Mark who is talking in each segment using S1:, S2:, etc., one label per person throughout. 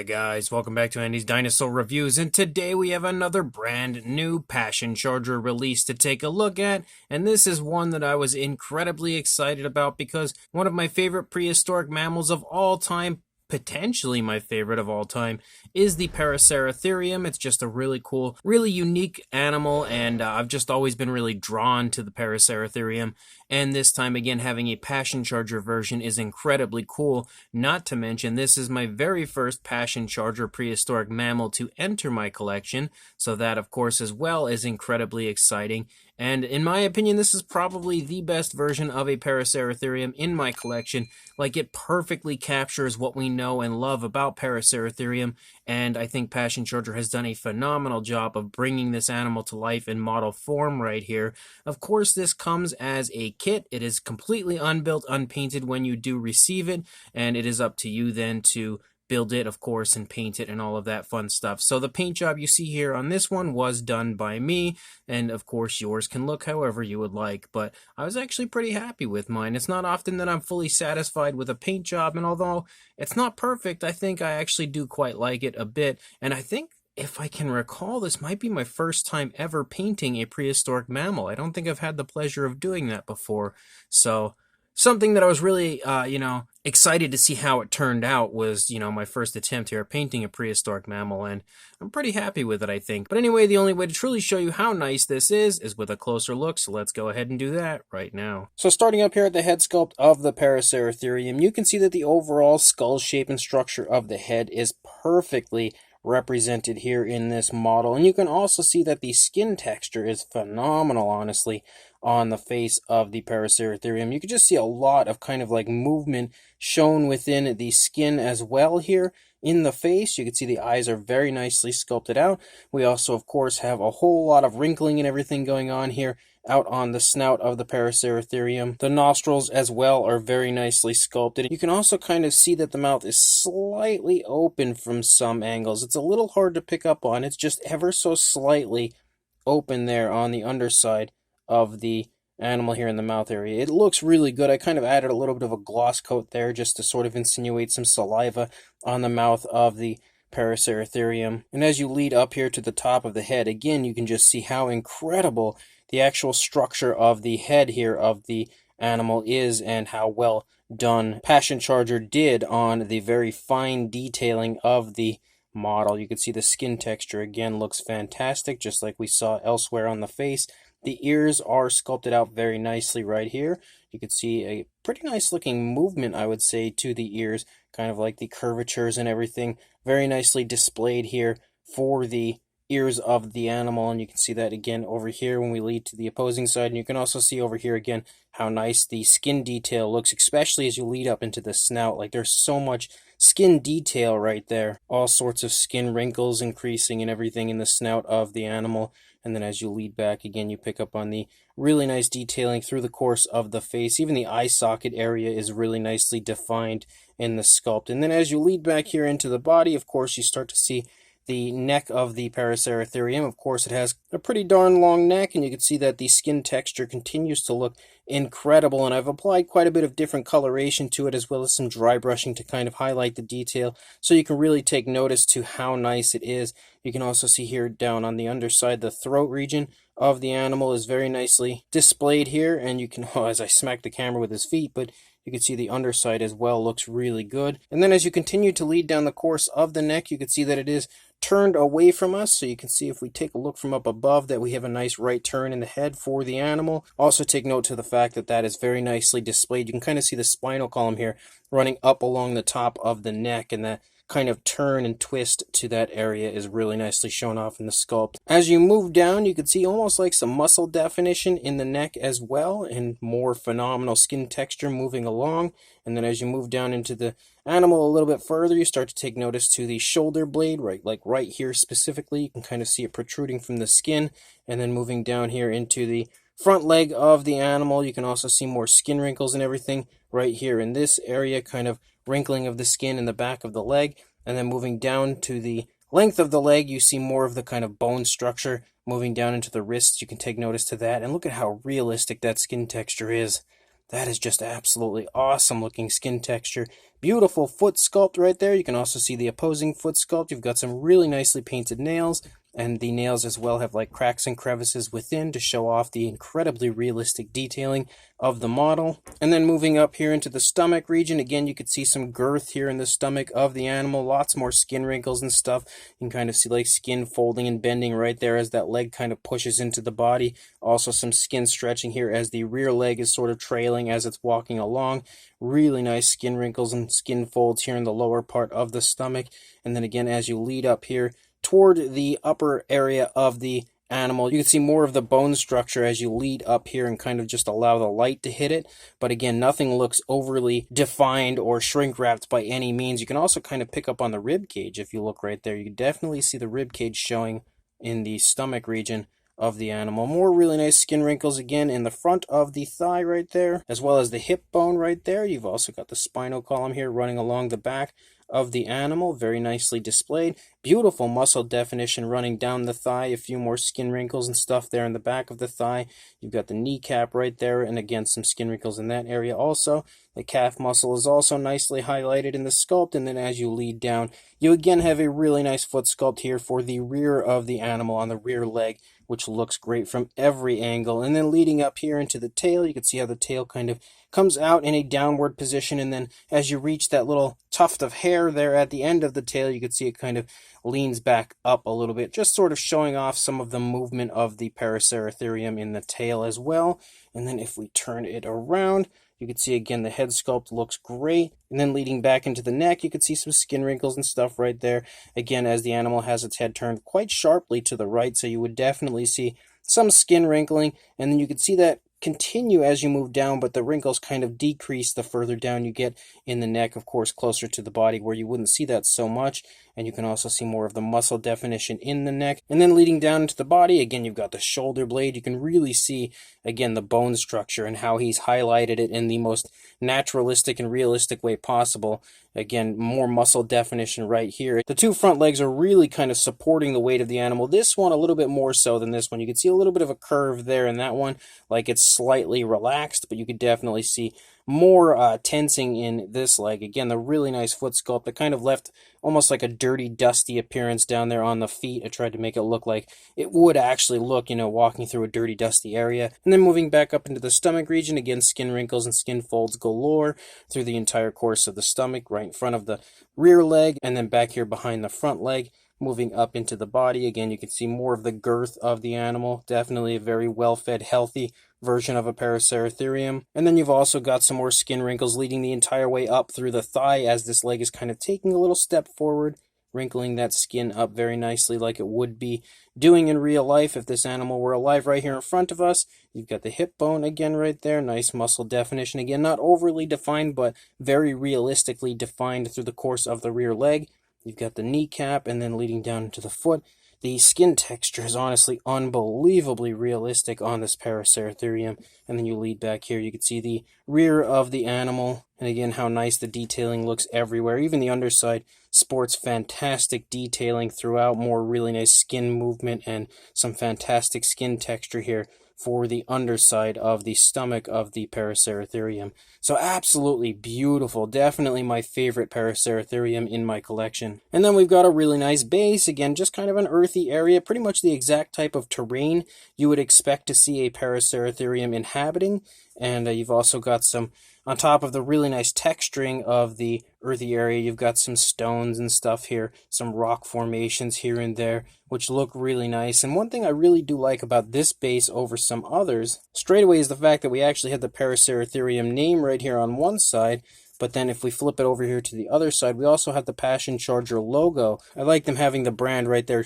S1: Guys, welcome back to Andy's Dinosaur Reviews, and today we have another brand new Passion Charger release to take a look at, and this is one that I was incredibly excited about because one of my favorite prehistoric mammals of all time, potentially my favorite of all time, is the Paraceratherium. It's just a really cool, really unique animal, and I've just always been really drawn to the Paraceratherium, and this time again having a Passion Charger version is incredibly cool. Not to mention, this is my very first Passion Charger prehistoric mammal to enter my collection, so that of course as well is incredibly exciting. And in my opinion, this is probably the best version of a Paraceratherium in my collection. Like, it perfectly captures what we know and love about Paraceratherium, and I think Passion Charger has done a phenomenal job of bringing this animal to life in model form right here. Of course, this comes as a kit. It is completely unbuilt, unpainted when you do receive it, and it is up to you then to build it, of course, and paint it and all of that fun stuff. So the paint job you see here on this one was done by me, and of course yours can look however you would like, but I was actually pretty happy with mine. It's not often that I'm fully satisfied with a paint job, and although it's not perfect, I think I actually do quite like it a bit, and I think if I can recall, this might be my first time ever painting a prehistoric mammal. I don't think I've had the pleasure of doing that before, so something that I was really, excited to see how it turned out was, my first attempt here at painting a prehistoric mammal, and I'm pretty happy with it, I think. But anyway, the only way to truly show you how nice this is with a closer look, so let's go ahead and do that right now. So starting up here at the head sculpt of the Paraceratherium, you can see that the overall skull shape and structure of the head is perfectly represented here in this model, and you can also see that the skin texture is phenomenal, honestly, on the face of the Paraceratherium. You can just see a lot of kind of like movement shown within the skin as well here in the face. You can see the eyes are very nicely sculpted out. We also, of course, have a whole lot of wrinkling and everything going on here out on the snout of the Paraceratherium. The nostrils as well are very nicely sculpted. You can also kind of see that the mouth is slightly open from some angles. It's a little hard to pick up on. It's just ever so slightly open there on the underside of the animal here in the mouth area. It looks really good. I kind of added a little bit of a gloss coat there just to sort of insinuate some saliva on the mouth of the Paraceratherium. And as you lead up here to the top of the head, again, you can just see how incredible the actual structure of the head here of the animal is and how well done Passion Charger did on the very fine detailing of the model. You can see the skin texture again looks fantastic, just like we saw elsewhere on the face. The ears are sculpted out very nicely right here. You can see a pretty nice looking movement, I would say, to the ears, kind of like the curvatures and everything, very nicely displayed here for the ears of the animal. And you can see that again over here when we lead to the opposing side, and you can also see over here again how nice the skin detail looks, especially as you lead up into the snout. Like, there's so much skin detail right there, all sorts of skin wrinkles increasing and everything in the snout of the animal. And then as you lead back again, you pick up on the really nice detailing through the course of the face. Even the eye socket area is really nicely defined in the sculpt. And then as you lead back here into the body, of course, you start to see the neck of the Paraceratherium. Of course, it has a pretty darn long neck, and you can see that the skin texture continues to look incredible, and I've applied quite a bit of different coloration to it as well as some dry brushing to kind of highlight the detail so you can really take notice to how nice it is. You can also see here down on the underside, the throat region of the animal is very nicely displayed here, and you can, as I smack the camera with his feet, but you can see the underside as well looks really good. And then as you continue to lead down the course of the neck, you can see that it is turned away from us, so you can see if we take a look from up above that we have a nice right turn in the head for the animal. Also take note to the fact that that is very nicely displayed. You can kind of see the spinal column here running up along the top of the neck, and that kind of turn and twist to that area is really nicely shown off in the sculpt. As you move down, you can see almost like some muscle definition in the neck as well, and more phenomenal skin texture moving along. And then as you move down into the animal a little bit further, you start to take notice to the shoulder blade, right here specifically. You can kind of see it protruding from the skin. And then moving down here into the front leg of the animal, you can also see more skin wrinkles and everything right here in this area, kind of wrinkling of the skin in the back of the leg. And then moving down to the length of the leg, you see more of the kind of bone structure moving down into the wrists. You can take notice to that, and look at how realistic that skin texture is. That is just absolutely awesome looking skin texture. Beautiful foot sculpt right there. You can also see the opposing foot sculpt. You've got some really nicely painted nails, and the nails as well have like cracks and crevices within to show off the incredibly realistic detailing of the model. And then moving up here into the stomach region, again, you could see some girth here in the stomach of the animal, lots more skin wrinkles and stuff. You can kind of see like skin folding and bending right there as that leg kind of pushes into the body. Also some skin stretching here as the rear leg is sort of trailing as it's walking along. Really nice skin wrinkles and skin folds here in the lower part of the stomach. And then again, as you lead up here toward the upper area of the animal, you can see more of the bone structure as you lead up here and kind of just allow the light to hit it. But again, nothing looks overly defined or shrink wrapped by any means. You can also kind of pick up on the rib cage if you look right there. You can definitely see the rib cage showing in the stomach region of the animal. More really nice skin wrinkles again in the front of the thigh right there, as well as the hip bone right there. You've also got the spinal column here running along the back of the animal, very nicely displayed. Beautiful muscle definition running down the thigh, a few more skin wrinkles and stuff there in the back of the thigh. You've got the kneecap right there, and again some skin wrinkles in that area also. The calf muscle is also nicely highlighted in the sculpt, and then as you lead down, you again have a really nice foot sculpt here for the rear of the animal on the rear leg, which looks great from every angle. And then leading up here into the tail, you can see how the tail kind of comes out in a downward position, and then as you reach that little tuft of hair there at the end of the tail, you can see it kind of leans back up a little bit, just sort of showing off some of the movement of the Paraceratherium in the tail as well. And then if we turn it around, you can see again the head sculpt looks great. And then leading back into the neck, you can see some skin wrinkles and stuff right there. Again, as the animal has its head turned quite sharply to the right, so you would definitely see some skin wrinkling. And then you can see that continue as you move down, but the wrinkles kind of decrease the further down you get in the neck, of course, closer to the body where you wouldn't see that so much. And you can also see more of the muscle definition in the neck. And then leading down into the body, again, you've got the shoulder blade. You can really see, again, the bone structure and how he's highlighted it in the most naturalistic and realistic way possible. Again, more muscle definition right here. The two front legs are really kind of supporting the weight of the animal. This one a little bit more so than this one. You can see a little bit of a curve there in that one, like it's slightly relaxed, but you could definitely see more tensing in this leg. Again, the really nice foot sculpt that kind of left almost like a dirty, dusty appearance down there on the feet. I tried to make it look like it would actually look, walking through a dirty, dusty area. And then moving back up into the stomach region, again, skin wrinkles and skin folds galore through the entire course of the stomach, right in front of the rear leg, and then back here behind the front leg. Moving up into the body, again, you can see more of the girth of the animal. Definitely a very well-fed, healthy version of a Paraceratherium. And then you've also got some more skin wrinkles leading the entire way up through the thigh as this leg is kind of taking a little step forward, wrinkling that skin up very nicely like it would be doing in real life if this animal were alive right here in front of us. You've got the hip bone again right there, nice muscle definition. Again, not overly defined, but very realistically defined through the course of the rear leg. You've got the kneecap, and then leading down into the foot. The skin texture is honestly unbelievably realistic on this Paraceratherium. And then you lead back here, you can see the rear of the animal. And again, how nice the detailing looks everywhere. Even the underside sports fantastic detailing throughout, more really nice skin movement and some fantastic skin texture here for the underside of the stomach of the Paraceratherium. So absolutely beautiful. Definitely my favorite Paraceratherium in my collection. And then we've got a really nice base. Again, just kind of an earthy area. Pretty much the exact type of terrain you would expect to see a Paraceratherium inhabiting. And you've also got some, on top of the really nice texturing of the earthy area, you've got some stones and stuff here, some rock formations here and there, which look really nice. And one thing I really do like about this base over some others, straight away, is the fact that we actually have the Paraceratherium name right here on one side, but then if we flip it over here to the other side, we also have the Passion Charger logo. I like them having the brand right there,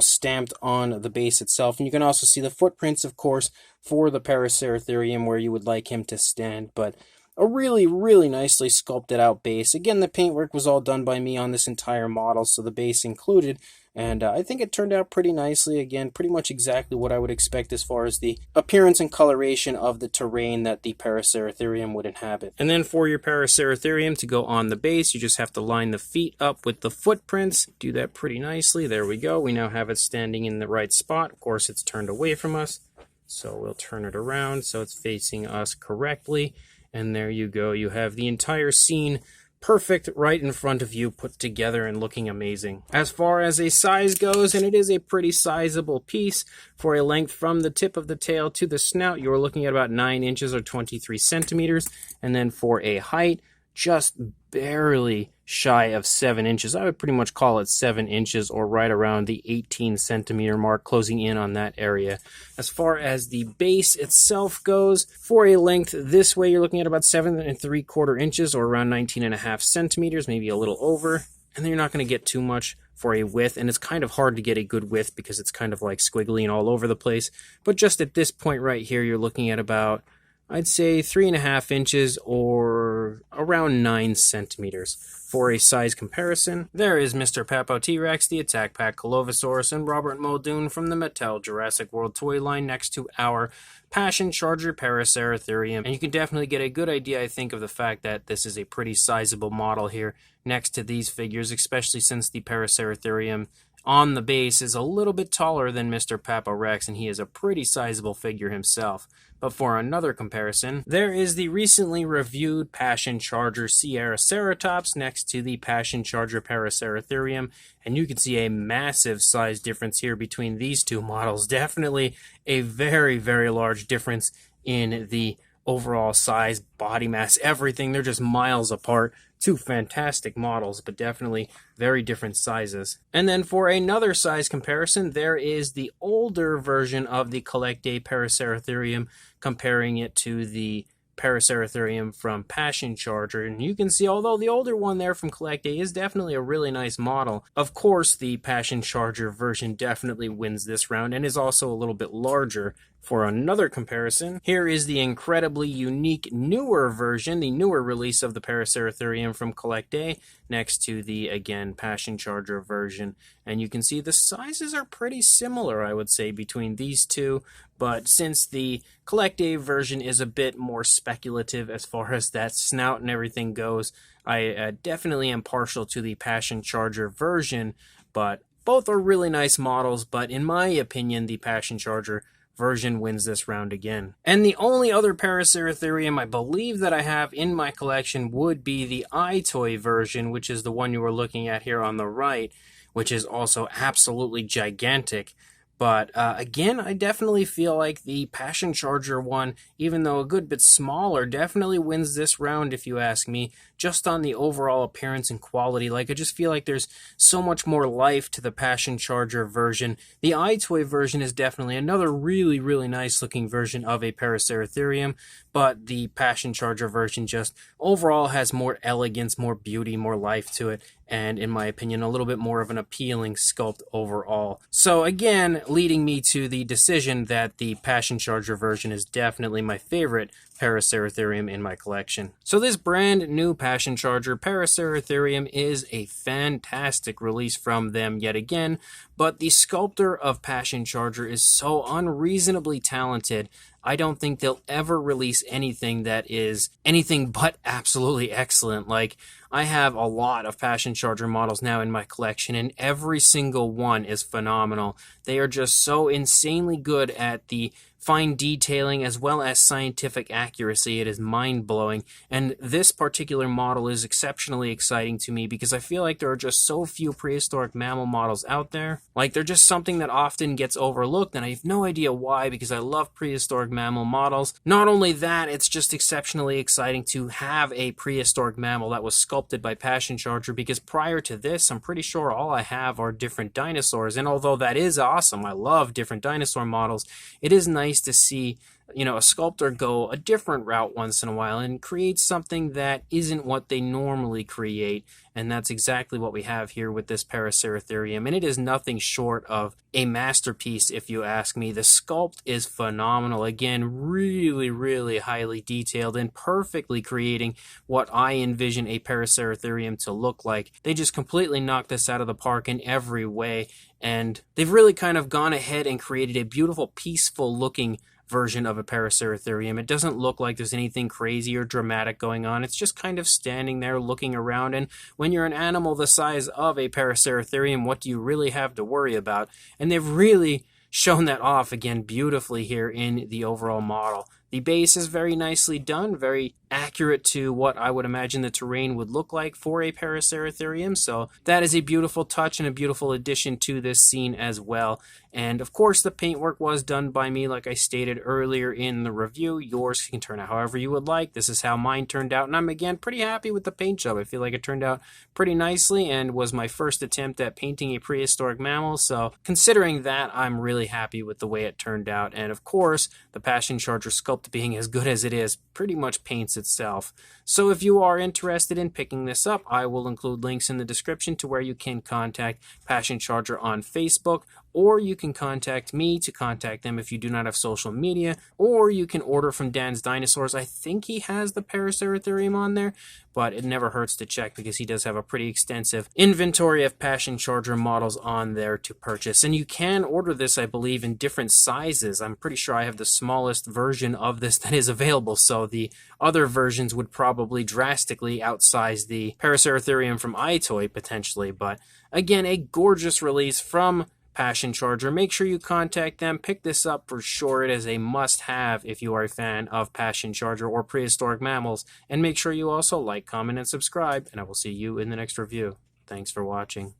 S1: stamped on the base itself. And you can also see the footprints, of course, for the Paraceratherium where you would like him to stand. But a really, really nicely sculpted out base. Again, the paintwork was all done by me on this entire model, so the base included. And I think it turned out pretty nicely. Again, pretty much exactly what I would expect as far as the appearance and coloration of the terrain that the Paraceratherium would inhabit. And then for your Paraceratherium to go on the base, you just have to line the feet up with the footprints. Do that pretty nicely. There we go. We now have it standing in the right spot. Of course, it's turned away from us, so we'll turn it around so it's facing us correctly. And there you go. You have the entire scene perfect right in front of you, put together and looking amazing. As far as a size goes, and it is a pretty sizable piece, for a length from the tip of the tail to the snout, you're looking at about 9 inches or 23 centimeters. And then for a height, just barely shy of 7 inches. I would pretty much call it 7 inches, or right around the 18 centimeter mark, closing in on that area. As far as the base itself goes, for a length this way, you're looking at about 7 3/4 inches, or around 19.5 centimeters, maybe a little over. And then you're not going to get too much for a width, and it's kind of hard to get a good width because it's kind of like squiggly and all over the place. But just at this point right here, you're looking at about, I'd say, 3.5 inches, or around 9 centimeters. For a size comparison, there is Mr. Papo T-Rex, the Attack Pack Colovosaurus, and Robert Muldoon from the Mattel Jurassic World toy line next to our Passion Charger Paraceratherium. And you can definitely get a good idea, I think, of the fact that this is a pretty sizable model here next to these figures, especially since the Paraceratherium on the base is a little bit taller than Mr. Papo Rex, and he is a pretty sizable figure himself. But for another comparison, there is the recently reviewed Passion Charger Sierra Ceratops next to the Passion Charger Paraceratherium, and you can see a massive size difference here between these two models. Definitely a very, very large difference in the overall size, body mass, everything. They're just miles apart. Two fantastic models, but definitely very different sizes. And then for another size comparison, there is the older version of the Collect Day Paraceratherium, comparing it to the Paraceratherium from Passion Charger. And you can see, although the older one there from Collect Day is definitely a really nice model, of course the Passion Charger version definitely wins this round and is also a little bit larger. For another comparison, here is the incredibly unique newer version, the newer release of the Paraceratherium from Collect Day, next to the, again, Passion Charger version. And you can see the sizes are pretty similar, I would say, between these two. But since the Collect Day version is a bit more speculative as far as that snout and everything goes, I definitely am partial to the Passion Charger version. But both are really nice models, but in my opinion, the Passion Charger version wins this round again. And the only other Paraceratherium I believe that I have in my collection would be the iToy version, which is the one you were looking at here on the right, which is also absolutely gigantic. But again, I definitely feel like the Passion Charger one, even though a good bit smaller, definitely wins this round if you ask me, just on the overall appearance and quality. Like, I just feel like there's so much more life to the Passion Charger version. The iToy version is definitely another really, really nice looking version of a Paraceratherium, but the Passion Charger version just overall has more elegance, more beauty, more life to it, and in my opinion, a little bit more of an appealing sculpt overall. So again, leading me to the decision that the Passion Charger version is definitely my favorite Paraceratherium in my collection. So this brand new Passion Charger Paraceratherium is a fantastic release from them yet again, but the sculptor of Passion Charger is so unreasonably talented. I don't think they'll ever release anything that is anything but absolutely excellent. Like, I have a lot of Passion Charger models now in my collection, and every single one is phenomenal. They are just so insanely good at the fine detailing as well as scientific accuracy. It is mind-blowing, and this particular model is exceptionally exciting to me because I feel like there are just so few prehistoric mammal models out there. Like, they're just something that often gets overlooked, and I have no idea why, because I love prehistoric mammal models. Not only that, it's just exceptionally exciting to have a prehistoric mammal that was sculpted by Passion Charger, because prior to this, I'm pretty sure all I have are different dinosaurs, and although that is awesome, I love different dinosaur models, it is nice to see, you know, a sculptor go a different route once in a while and create something that isn't what they normally create. And that's exactly what we have here with this Paraceratherium. And it is nothing short of a masterpiece, if you ask me. The sculpt is phenomenal. Again, really, really highly detailed and perfectly creating what I envision a Paraceratherium to look like. They just completely knocked this out of the park in every way. And they've really kind of gone ahead and created a beautiful, peaceful looking version of a Paraceratherium. It doesn't look like there's anything crazy or dramatic going on. It's just kind of standing there looking around, and when you're an animal the size of a Paraceratherium, what do you really have to worry about? And they've really shown that off again beautifully here in the overall model. The base is very nicely done, very accurate to what I would imagine the terrain would look like for a Paraceratherium. So that is a beautiful touch and a beautiful addition to this scene as well. And of course, the paintwork was done by me, like I stated earlier in the review. Yours can turn out however you would like. This is how mine turned out, and I'm again pretty happy with the paint job. I feel like it turned out pretty nicely and was my first attempt at painting a prehistoric mammal. So considering that, I'm really happy with the way it turned out. And of course, the Passion Charger sculpt being as good as it is pretty much paints itself. So if you are interested in picking this up, I will include links in the description to where you can contact Passion Charger on Facebook, or you can contact me to contact them if you do not have social media, or you can order from Dan's Dinosaurs. I think he has the Paraceratherium on there, but it never hurts to check because he does have a pretty extensive inventory of Passion Charger models on there to purchase. And you can order this, I believe, in different sizes. I'm pretty sure I have the smallest version of this that is available, so the other versions would probably drastically outsize the Paraceratherium from iToy potentially. But again, a gorgeous release from Passion Charger. Make sure you contact them. Pick this up for sure. It is a must-have if you are a fan of Passion Charger or prehistoric mammals. And make sure you also like, comment, and subscribe. And I will see you in the next review. Thanks for watching.